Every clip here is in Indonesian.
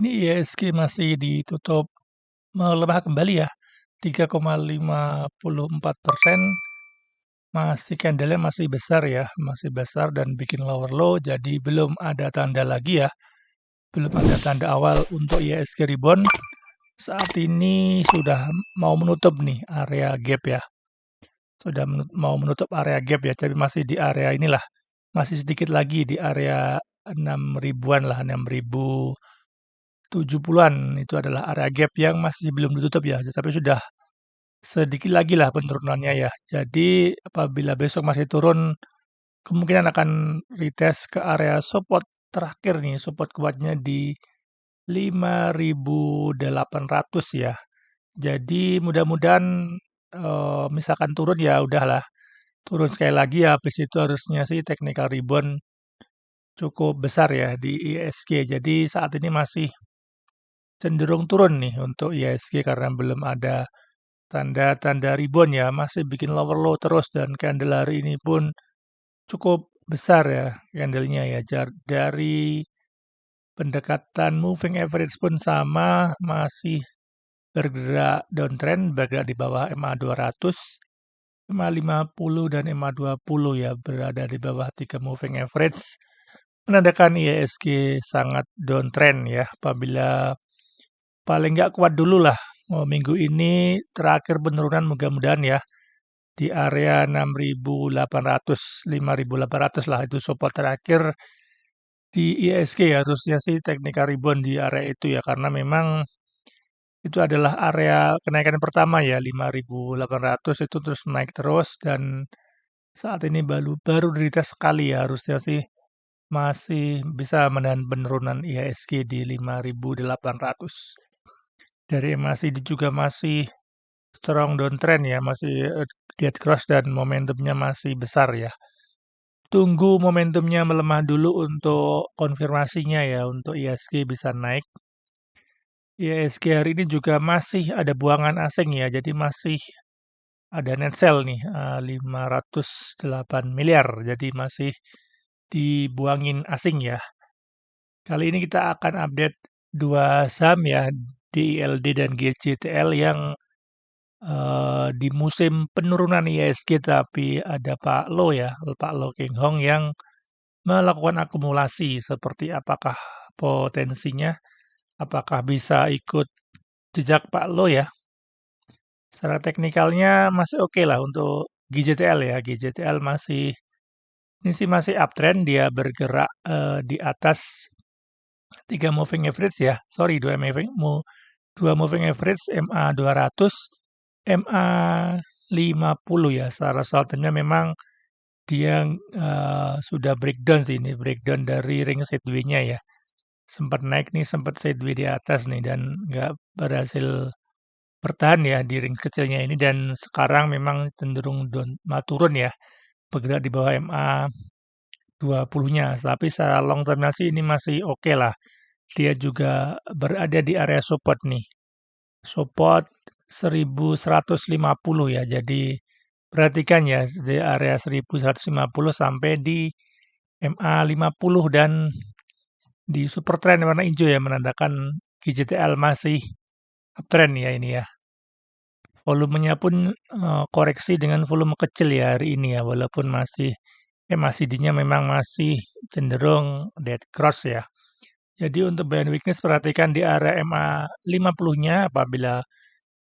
Ini IHSG masih ditutup melemah kembali ya, 3,54%. Masih candle-nya masih besar ya, masih besar dan bikin lower low, jadi belum ada tanda lagi ya, belum ada tanda awal untuk IHSG rebound. Saat ini sudah mau menutup nih area gap ya, sudah mau menutup area gap ya, tapi masih di area inilah, masih sedikit lagi di area 6 ribuan lah, 6.070-an itu adalah area gap yang masih belum ditutup ya, tapi sudah sedikit lagi lah penurunannya ya. Jadi apabila besok masih turun, kemungkinan akan retest ke area support terakhir nih, support kuatnya di 5.800 ya. Jadi mudah-mudahan misalkan turun ya udahlah, turun sekali lagi ya, habis itu harusnya sih technical rebound cukup besar ya di ISG. Jadi saat ini masih cenderung turun nih untuk ISG karena belum ada tanda-tanda rebound ya, masih bikin lower low terus dan candle hari ini pun cukup besar ya candlenya ya. Dari pendekatan moving average pun sama, masih bergerak downtrend, bergerak di bawah MA 200, MA 50 dan MA 20 ya, berada di bawah 3 moving average. Menandakan IHSG sangat downtrend ya, apabila paling nggak kuat dulu lah. Minggu ini terakhir penurunan mudah-mudahan ya di area 6.800, 5.800 lah itu support terakhir di ISG harusnya sih technical rebound di area itu ya karena memang itu adalah area kenaikan pertama ya 5.800 itu terus naik terus dan saat ini baru retest sekali ya harusnya sih masih bisa menahan penurunan IHSG di 5.800. Dari MACD juga masih strong downtrend ya, masih dead cross dan momentumnya masih besar ya. Tunggu momentumnya melemah dulu untuk konfirmasinya ya, untuk IHSG bisa naik. IHSG hari ini juga masih ada buangan asing ya, jadi masih ada net sell nih, 508 miliar, jadi masih dibuangin asing ya. Kali ini kita akan update dua saham ya, DILD dan GCTL yang di musim penurunan IHSG tapi ada Pak Lo ya, Pak Lo King Hong yang melakukan akumulasi seperti apakah potensinya, apakah bisa ikut jejak Pak Lo ya. Secara teknikalnya masih oke lah untuk GJTL ya, GJTL masih ini sih masih uptrend, dia bergerak di atas 3 moving average ya, sorry 2 moving average MA 200, MA 50 ya. Secara resultnya memang dia sudah breakdown sih ini, breakdown dari ring sideways-nya ya. Sempat naik nih, sempat sideways di atas nih dan nggak berhasil bertahan ya di ring kecilnya ini dan sekarang memang cenderung turun ya, bergerak di bawah MA 20-nya. Tapi secara long term sih ini masih oke lah. Dia juga berada di area support nih. Support 1150 ya. Jadi perhatikan ya di area 1150 sampai di MA 50 dan di super trend warna hijau ya menandakan GJTL masih uptrend ya ini ya. Volumenya pun koreksi dengan volume kecil ya hari ini ya walaupun masih MACD-nya memang masih cenderung dead cross ya. Jadi untuk band weakness perhatikan di area MA 50-nya apabila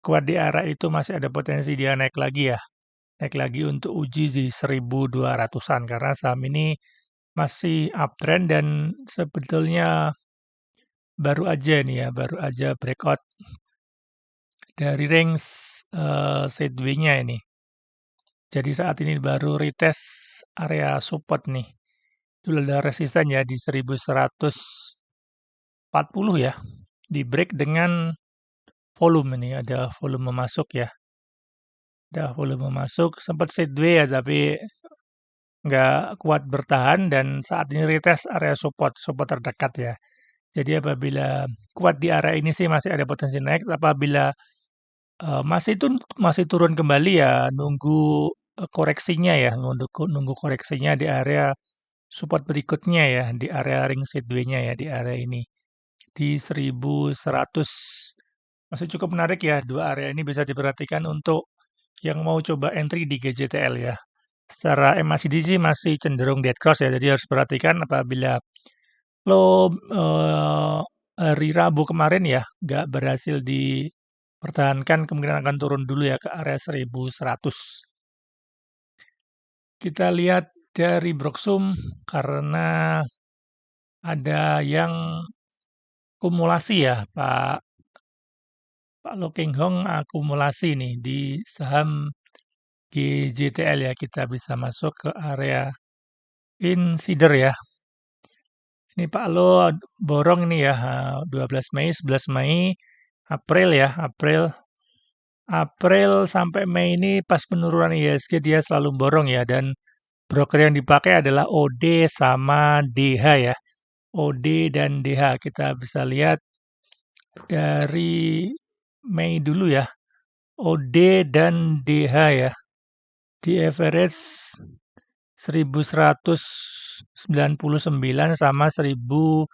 kuat di area itu masih ada potensi dia naik lagi ya. Naik lagi untuk uji di 1.200-an karena saham ini masih uptrend dan sebetulnya baru aja nih ya, baru aja breakout dari range sideways-nya ini. Jadi saat ini baru retest area support nih. Dulu ada resisten ya di 1140 ya. Di break dengan volume ini, ada volume masuk ya. Ada volume masuk, sempat sideways ya tapi nggak kuat bertahan dan saat ini retest area support, support terdekat ya. Jadi apabila kuat di area ini sih masih ada potensi naik, apabila masih turun kembali ya nunggu koreksinya ya, nunggu koreksinya di area support berikutnya ya, di area ring sideways-nya ya, di area ini. di 1100. Masih cukup menarik ya, dua area ini bisa diperhatikan untuk yang mau coba entry di GJTL ya. Secara MACD sih masih cenderung dead cross ya, jadi harus perhatikan apabila lo hari Rabu kemarin ya nggak berhasil dipertahankan, kemungkinan akan turun dulu ya ke area 1100. Kita lihat dari Broksum karena ada yang kumulasi ya, Pak Lo Keng Hong akumulasi nih di saham GJTL ya. Kita bisa masuk ke area insider ya. Ini Pak Lo borong ini ya, 12 Mei, 11 Mei, April ya, April sampai Mei ini pas penurunan IHSG dia selalu borong ya, dan broker yang dipakai adalah OD sama DH ya. OD dan DH kita bisa lihat dari Mei dulu ya. OD dan DH ya. Di average 1199 sama 1220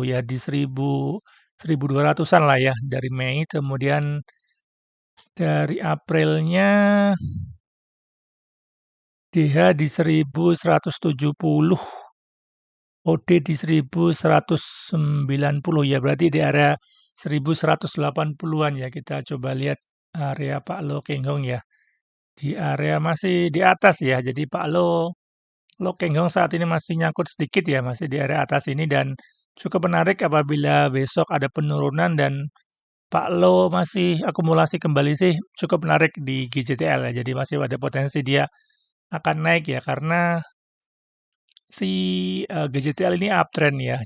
ya, di 1200-an lah ya dari Mei. Kemudian dari Aprilnya DH di 1170, OD di 1190 ya, berarti di area 1180-an ya. Kita coba lihat area Pak Lo Keng Hong ya. Di area masih di atas ya. Jadi Pak Lo Keng Hong saat ini masih nyangkut sedikit ya, masih di area atas ini, dan cukup menarik apabila besok ada penurunan dan Pak Lo masih akumulasi kembali sih cukup menarik di GJTL ya. Jadi masih ada potensi dia akan naik ya, karena si GJTL ini uptrend ya.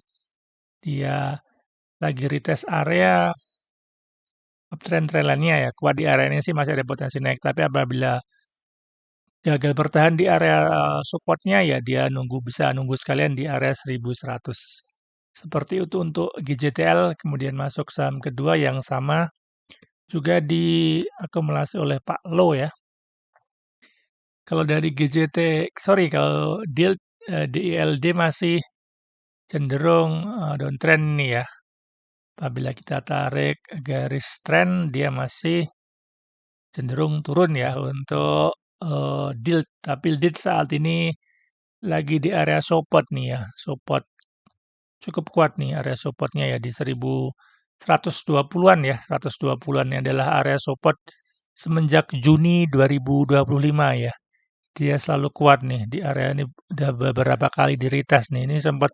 Dia lagi retest area uptrend trendline-nya ya. Kuat di area ini sih masih ada potensi naik, tapi apabila gagal bertahan di area supportnya ya dia bisa nunggu sekalian di area 1100. Seperti itu untuk GJTL, kemudian masuk saham kedua yang sama juga diakumulasi oleh Pak Lo ya. Kalau dari kalau DILD masih cenderung downtrend nih ya. Apabila kita tarik garis trend, dia masih cenderung turun ya untuk DILD. Tapi DILD saat ini lagi di area support nih ya. Support cukup kuat nih area supportnya ya di 1120-an ya. 120-an yang adalah area support semenjak Juni 2025 ya. Dia selalu kuat nih di area ini, udah beberapa kali di retest nih. Ini sempat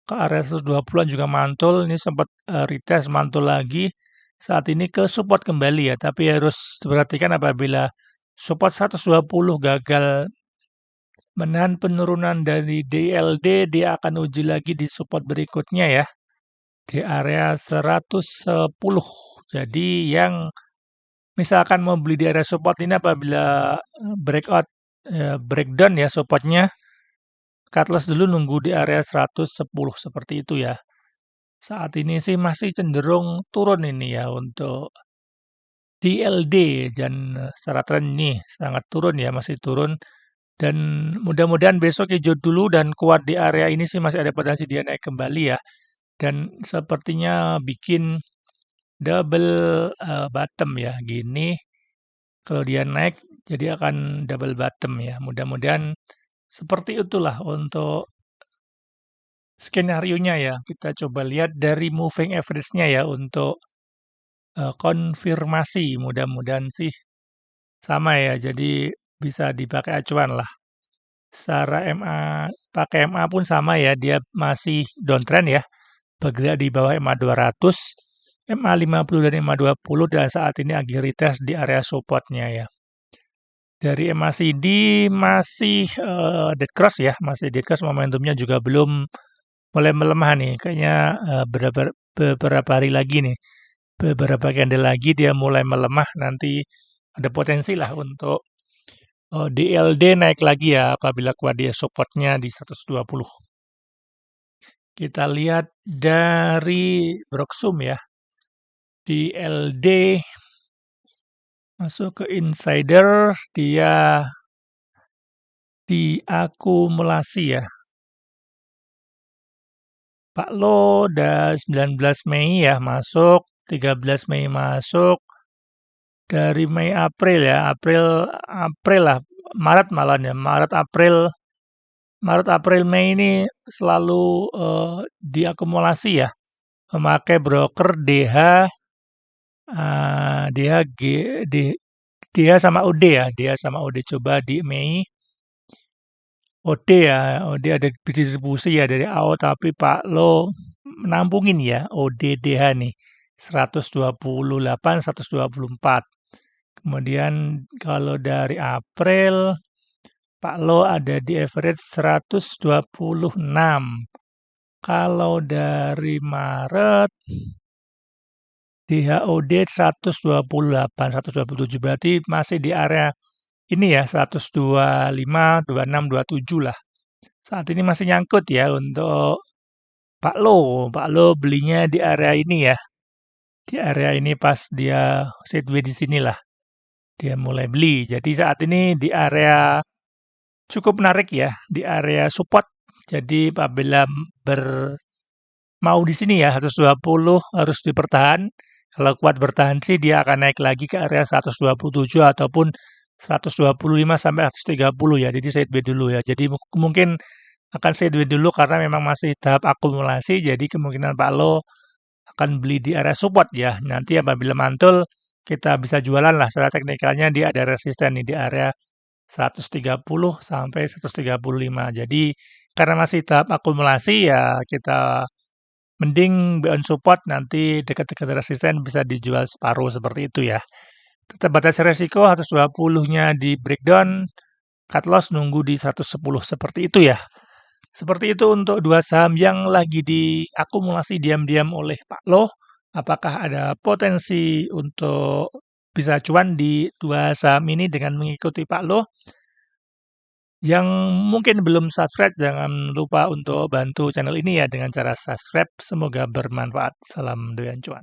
ke area 120-an juga mantul, ini sempat retest mantul lagi. Saat ini ke support kembali ya, tapi harus diperhatikan apabila support 120 gagal menahan penurunan dari DLD, dia akan uji lagi di support berikutnya ya, di area 110. Jadi yang misalkan mau beli di area support ini apabila breakdown ya supportnya, cut loss dulu nunggu di area 110 seperti itu ya. Saat ini sih masih cenderung turun ini ya untuk DLD, dan secara tren ini sangat turun ya, masih turun, dan mudah-mudahan besok hijau dulu dan kuat di area ini sih masih ada potensi dia naik kembali ya, dan sepertinya bikin double bottom ya gini. Kalau dia naik jadi akan double bottom ya, mudah-mudahan seperti itulah untuk skenario-nya ya. Kita coba lihat dari moving average-nya ya untuk konfirmasi, mudah-mudahan sih sama ya, jadi bisa dipakai acuan lah. Secara pakai MA pun sama ya, dia masih downtrend ya, bergerak di bawah MA 200, MA 50 dan MA 20, dan saat ini lagi retest di area supportnya ya. Dari MACD masih dead cross ya, masih dead cross, momentumnya juga belum mulai melemah nih. Kayaknya beberapa hari lagi nih, beberapa candle lagi dia mulai melemah, nanti ada potensi lah untuk DLD naik lagi ya apabila kuat dia supportnya di 120. Kita lihat dari Broksum ya. DLD masuk ke insider, dia diakumulasi ya. Pak Lo udah 19 Mei ya masuk, 13 Mei masuk, dari Mei April ya, April lah, Maret malah ya, Maret April Mei ini selalu diakumulasi ya, memakai broker DH, DH sama OD ya, DH sama OD. Coba di Mei OD ya, OD ada distribusi ya dari AO, tapi Pak Lo menampungin ya ODDH nih 128, 124. Kemudian kalau dari April Pak Lo ada di average 126. Kalau dari Maret DHOD 128, 127, berarti masih di area ini ya 125, 26, 27 lah. Saat ini masih nyangkut ya untuk Pak Lo. Pak Lo belinya di area ini ya. Di area ini pas dia sideways di sinilah. Dia mulai beli. Jadi saat ini di area cukup menarik ya, di area support. Jadi apabila mau di sini ya 120 harus dipertahan. Kalau kuat bertahan sih dia akan naik lagi ke area 127 ataupun 125 sampai 130 ya. Jadi sideways dulu ya. Jadi mungkin akan sideways dulu karena memang masih tahap akumulasi. Jadi kemungkinan Pak Lo akan beli di area support ya. Nanti apabila mantul kita bisa jualan lah. Secara teknikalnya dia ada resisten nih di area 130 sampai 135. Jadi karena masih tahap akumulasi ya kita mending beyond support, nanti dekat-dekat resisten bisa dijual separuh seperti itu ya. Tetap batas resiko 120-nya di breakdown, cut loss nunggu di 110 seperti itu ya. Seperti itu untuk dua saham yang lagi diakumulasi diam-diam oleh Pak Lo. Apakah ada potensi untuk bisa cuan di dua saham ini dengan mengikuti Pak Lo? Yang mungkin belum subscribe, jangan lupa untuk bantu channel ini ya dengan cara subscribe. Semoga bermanfaat. Salam doyan cuan.